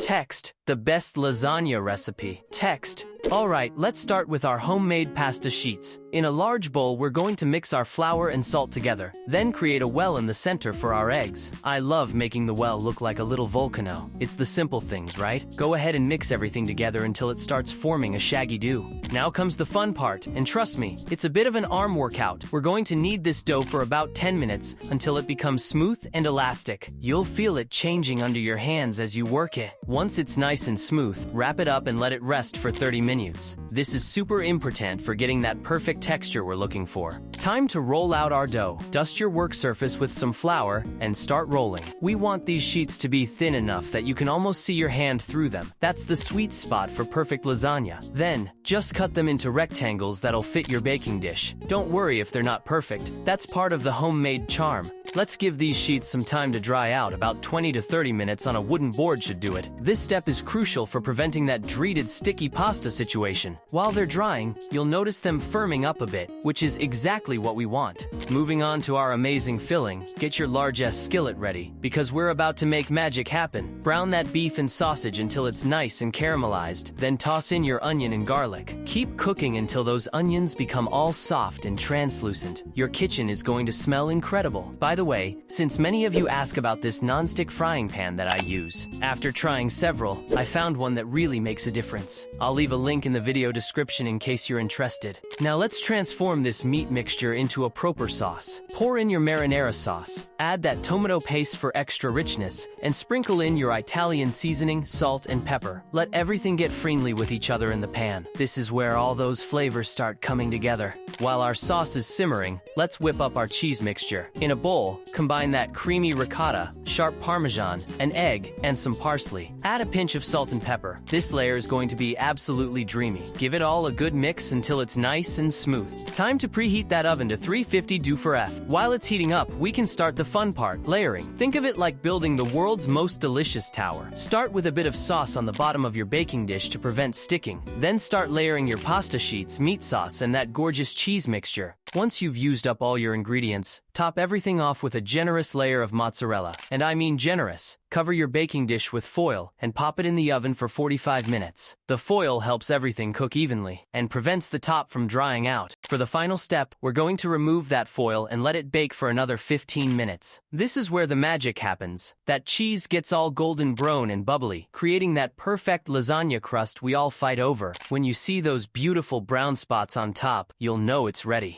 Text, the best lasagna recipe. Text. Alright, let's start with our homemade pasta sheets. In a large bowl, we're going to mix our flour and salt together, then create a well in the center for our eggs. I love making the well look like a little volcano. It's the simple things, right? Go ahead and mix everything together until it starts forming a shaggy dough. Now comes the fun part, and trust me, it's a bit of an arm workout. We're going to knead this dough for about 10 minutes until it becomes smooth and elastic. You'll feel it changing under your hands as you work it. Once it's nice and smooth, wrap it up and let it rest for 30 minutes. This is super important for getting that perfect texture we're looking for. Time to roll out our dough. Dust your work surface with some flour and start rolling. We want these sheets to be thin enough that you can almost see your hand through them. That's the sweet spot for perfect lasagna. Then, just cut them into rectangles that'll fit your baking dish. Don't worry if they're not perfect. That's part of the homemade charm. Let's give these sheets some time to dry out. About 20 to 30 minutes on a wooden board should do it. This step is crucial for preventing that dreaded sticky pasta situation. While they're drying, you'll notice them firming up a bit, which is exactly what we want. Moving on to our amazing filling, get your large-ass skillet ready, because we're about to make magic happen. Brown that beef and sausage until it's nice and caramelized, then toss in your onion and garlic. Keep cooking until those onions become all soft and translucent. Your kitchen is going to smell incredible. By the way, since many of you ask about this non-stick frying pan that I use, after trying several, I found one that really makes a difference. I'll leave a link in the video description in case you're interested. Now let's transform this meat mixture into a proper sauce. Pour in your marinara sauce, add that tomato paste for extra richness, and sprinkle in your Italian seasoning, salt, and pepper. Let everything get friendly with each other in the pan. This is where all those flavors start coming together. While our sauce is simmering, let's whip up our cheese mixture. In a bowl, combine that creamy ricotta, sharp Parmesan, an egg, and some parsley. Add a pinch of salt and pepper. This layer is going to be absolutely dreamy. Give it all a good mix until it's nice and smooth. Time to preheat that oven to 350 degrees F. While it's heating up, we can start the fun part, layering. Think of it like building the world's most delicious tower. Start with a bit of sauce on the bottom of your baking dish to prevent sticking. Then start layering your pasta sheets, meat sauce, and that gorgeous cheese mixture. Once you've used up all your ingredients, top everything off with a generous layer of mozzarella. And I mean generous. Cover your baking dish with foil and pop it in the oven for 45 minutes. The foil helps everything cook evenly and prevents the top from drying out. For the final step, we're going to remove that foil and let it bake for another 15 minutes. This is where the magic happens. That cheese gets all golden brown and bubbly, creating that perfect lasagna crust we all fight over. When you see those beautiful brown spots on top, you'll know it's ready.